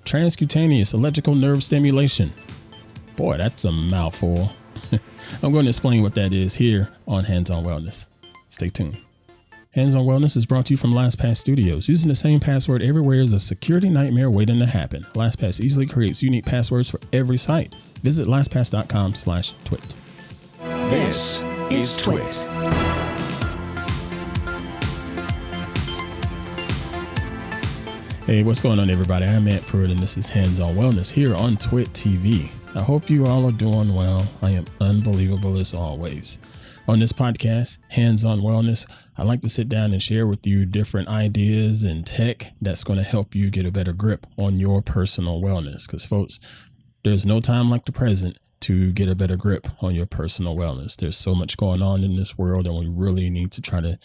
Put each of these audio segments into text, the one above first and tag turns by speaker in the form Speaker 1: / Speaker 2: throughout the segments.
Speaker 1: transcutaneous electrical nerve stimulation. Boy, that's a mouthful. I'm going to explain what that is here on Hands on Wellness. Stay tuned. Hands on Wellness is brought to you from LastPass Studios. Using the same password everywhere is a security nightmare waiting to happen. LastPass easily creates unique passwords for every site. Visit lastpass.com/twit.
Speaker 2: This is TWiT.
Speaker 1: Hey, what's going on, everybody? I'm Pruitt, and this is Hands on Wellness here on TWiT TV. I hope you all are doing well. I am unbelievable as always. On this podcast, Hands on Wellness, I like to sit down and share with you different ideas and tech that's going to help you get a better grip on your personal wellness. Because, folks, there's no time like the present to get a better grip on your personal wellness. There's so much going on in this world, and we really need to try to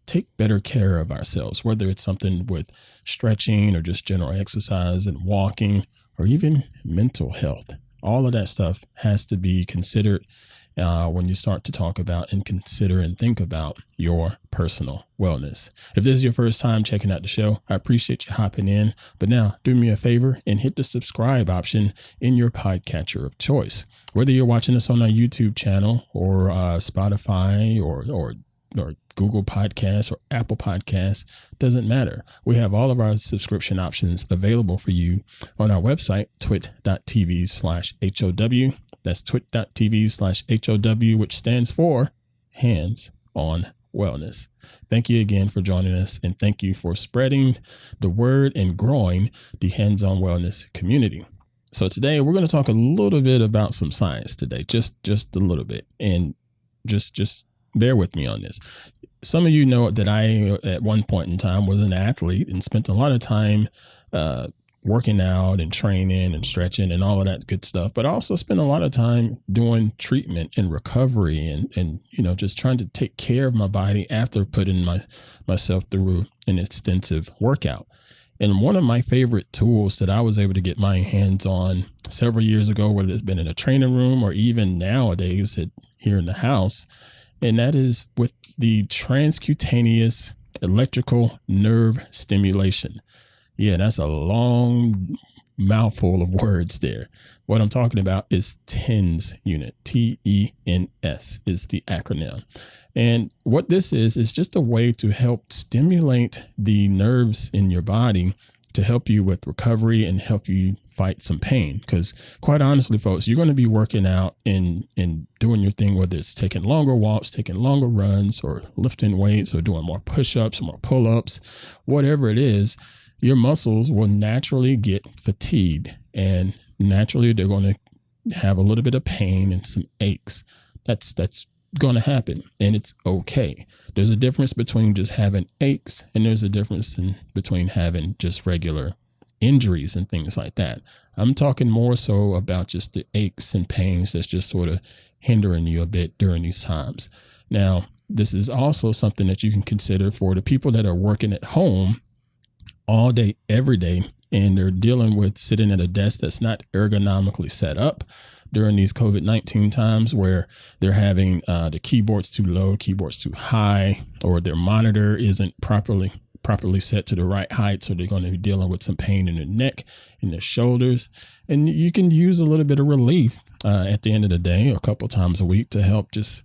Speaker 1: take better care of ourselves, whether it's something with stretching or just general exercise and walking or even mental health. All of that stuff has to be considered when you start to talk about and consider and think about your personal wellness. If this is your first time checking out the show, I appreciate you hopping in. But now do me a favor and hit the subscribe option in your podcatcher of choice. Whether you're watching us on our YouTube channel or Spotify or Google Podcasts or Apple Podcasts, doesn't matter. We have all of our subscription options available for you on our website, twit.tv/HOW. That's twit.tv/HOW, which stands for Hands on Wellness. Thank you again for joining us, and thank you for spreading the word and growing the Hands on Wellness community. So today we're going to talk a little bit about some science today, just a little bit, and just bear with me on this. Some of you know that I, at one point in time, was an athlete and spent a lot of time working out and training and stretching and all of that good stuff. But I also spent a lot of time doing treatment and recovery and just trying to take care of my body after putting myself through an extensive workout. And one of my favorite tools that I was able to get my hands on several years ago, whether it's been in a training room or even nowadays here in the house, and that is with the transcutaneous electrical nerve stimulation. Yeah, that's a long mouthful of words there. What I'm talking about is TENS unit. TENS is the acronym. And what this is just a way to help stimulate the nerves in your body to help you with recovery and help you fight some pain. Because quite honestly, folks, you're going to be working out and doing your thing, whether it's taking longer walks, taking longer runs, or lifting weights, or doing more push-ups, more pull-ups, whatever it is, your muscles will naturally get fatigued, and naturally they're going to have a little bit of pain and some aches. That's going to happen, and it's okay. There's a difference between just having aches, and there's a difference between having just regular injuries and things like that. I'm talking more so about just the aches and pains that's just sort of hindering you a bit during these times. Now, this is also something that you can consider for the people that are working at home all day, every day, and they're dealing with sitting at a desk that's not ergonomically set up during these COVID-19 times, where they're having the keyboards too low, keyboards too high, or their monitor isn't properly set to the right height. So they're going to be dealing with some pain in their neck and their shoulders. And you can use a little bit of relief at the end of the day, a couple times a week, to help just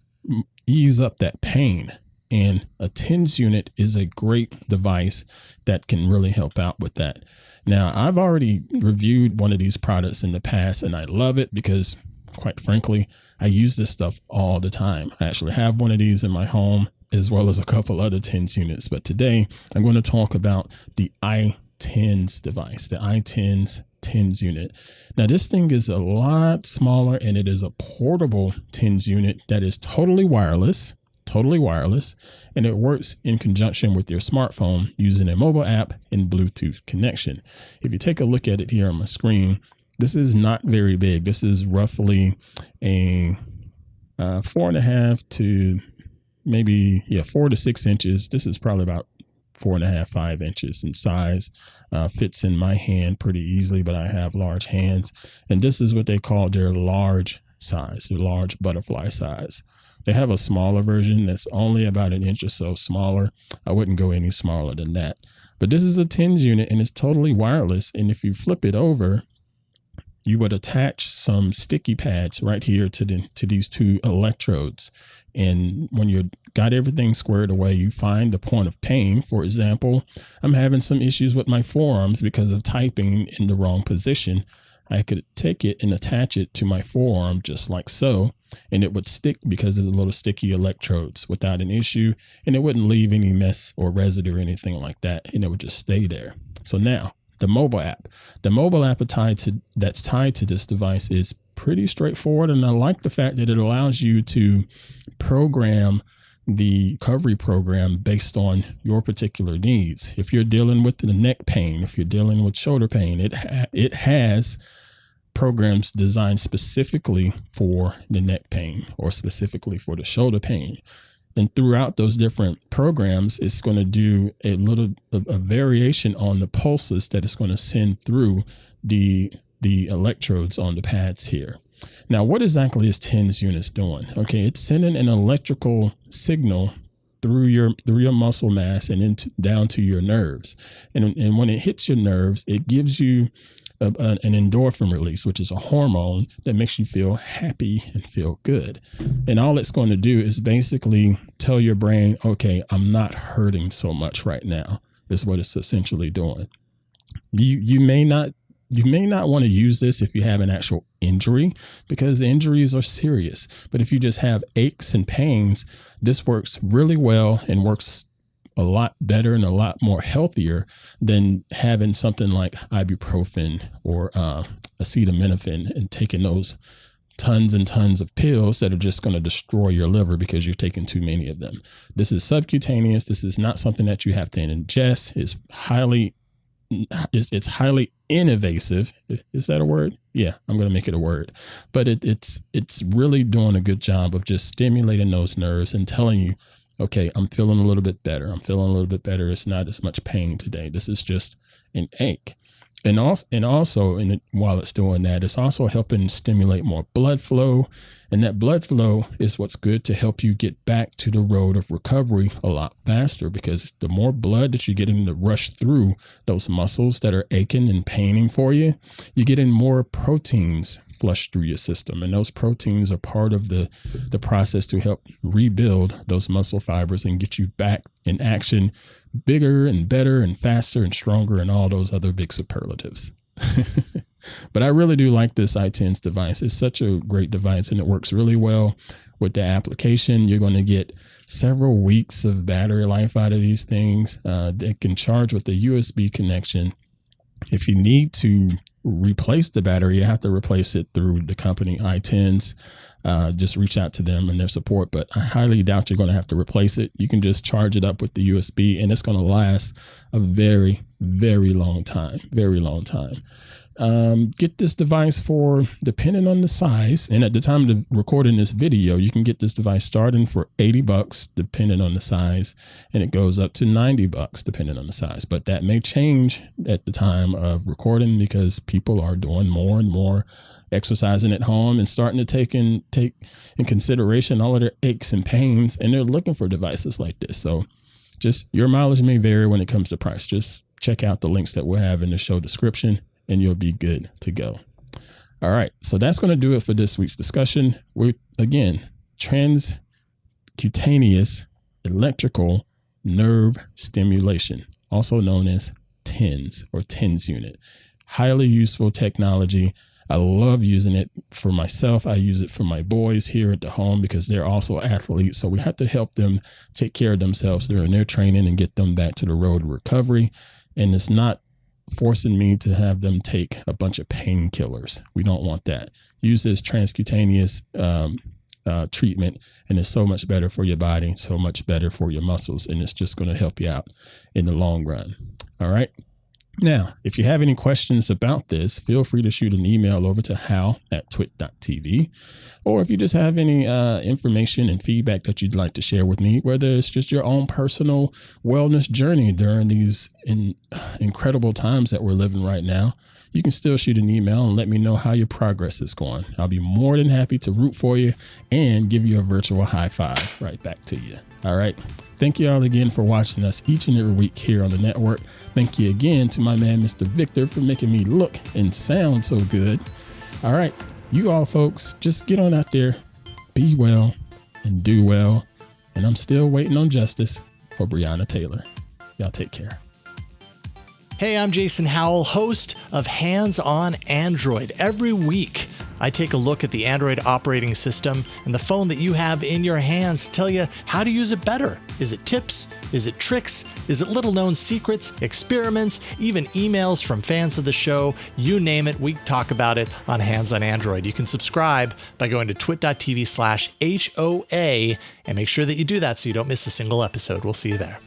Speaker 1: ease up that pain. And a TENS unit is a great device that can really help out with that. Now, I've already reviewed one of these products in the past, and I love it because, quite frankly, I use this stuff all the time. I actually have one of these in my home, as well as a couple other TENS units. But today, I'm going to talk about the iTENS device, the iTENS TENS unit. Now, this thing is a lot smaller, and it is a portable TENS unit that is totally wireless, and it works in conjunction with your smartphone using a mobile app and Bluetooth connection. If you take a look at it here on my screen, this is not very big. This is roughly a 4.5 to maybe 4 to 6 inches. This is probably about 4.5, 5 inches in size. Fits in my hand pretty easily, but I have large hands, and this is what they call their large size, their large butterfly size. They have a smaller version that's only about an inch or so smaller. I wouldn't go any smaller than that. But this is a TENS unit and it's totally wireless. And if you flip it over, you would attach some sticky pads right here to these two electrodes. And when you got everything squared away, you find the point of pain. For example, I'm having some issues with my forearms because of typing in the wrong position. I could take it and attach it to my forearm just like so, and it would stick because of the little sticky electrodes without an issue, and it wouldn't leave any mess or residue or anything like that, and it would just stay there. So now, the mobile app that's tied to this device is pretty straightforward, and I like the fact that it allows you to program the recovery program based on your particular needs. If you're dealing with the neck pain, if you're dealing with shoulder pain, it has programs designed specifically for the neck pain or specifically for the shoulder pain. And throughout those different programs, it's going to do a variation on the pulses that it's going to send through the electrodes on the pads here. Now, what exactly is TENS units doing? Okay, it's sending an electrical signal through your muscle mass and down to your nerves. And when it hits your nerves, it gives you an endorphin release, which is a hormone that makes you feel happy and feel good. And all it's going to do is basically tell your brain, okay, I'm not hurting so much right now, is what it's essentially doing. You may not want to use this if you have an actual injury, because injuries are serious. But if you just have aches and pains, this works really well and works a lot better and a lot more healthier than having something like ibuprofen or acetaminophen and taking those tons and tons of pills that are just going to destroy your liver because you're taking too many of them. This is subcutaneous. This is not something that you have to ingest. It's highly invasive. Is that a word? Yeah, I'm going to make it a word. But it's really doing a good job of just stimulating those nerves and telling you, okay, I'm feeling a little bit better. It's not as much pain today. This is just an ache. And also, while it's doing that, it's also helping stimulate more blood flow. And that blood flow is what's good to help you get back to the road of recovery a lot faster, because the more blood that you're getting to rush through those muscles that are aching and paining for you, you're getting more proteins flushed through your system. And those proteins are part of the process to help rebuild those muscle fibers and get you back in action bigger and better and faster and stronger and all those other big superlatives. But I really do like this iTENS device. It's such a great device and it works really well with the application. You're going to get several weeks of battery life out of these things. They can charge with a USB connection. If you need to replace the battery, you have to replace it through the company iTENS. Just reach out to them and their support, but I highly doubt you're going to have to replace it. You can just charge it up with the USB and it's going to last a very, very long time. Get this device for, depending on the size, and at the time of recording this video, you can get this device starting for $80 depending on the size, and it goes up to $90 depending on the size. But that may change at the time of recording because people are doing more and more exercising at home and starting to take in consideration all of their aches and pains, and they're looking for devices like this. So just your mileage may vary when it comes to price. Just check out the links that we'll have in the show description and you'll be good to go. All right. So that's going to do it for this week's discussion. We're, again, transcutaneous electrical nerve stimulation, also known as TENS or TENS unit. Highly useful technology. I love using it for myself. I use it for my boys here at the home because they're also athletes. So we have to help them take care of themselves during their training and get them back to the road of recovery. And it's not forcing me to have them take a bunch of painkillers. We don't want that. Use this transcutaneous treatment, and it's so much better for your body, so much better for your muscles, and it's just going to help you out in the long run. All right. Now, if you have any questions about this, feel free to shoot an email over to hal@twit.tv. Or if you just have any information and feedback that you'd like to share with me, whether it's just your own personal wellness journey during these incredible times that we're living right now, you can still shoot an email and let me know how your progress is going. I'll be more than happy to root for you and give you a virtual high five right back to you. All right. Thank you all again for watching us each and every week here on the network. Thank you again to my man, Mr. Victor, for making me look and sound so good. All right. You all folks, just get on out there, be well and do well. And I'm still waiting on justice for Breonna Taylor. Y'all take care.
Speaker 3: Hey, I'm Jason Howell, host of Hands on Android. Every week, I take a look at the Android operating system and the phone that you have in your hands to tell you how to use it better. Is it tips? Is it tricks? Is it little known secrets, experiments, even emails from fans of the show? You name it, we talk about it on Hands on Android. You can subscribe by going to twit.tv/HOA and make sure that you do that so you don't miss a single episode. We'll see you there.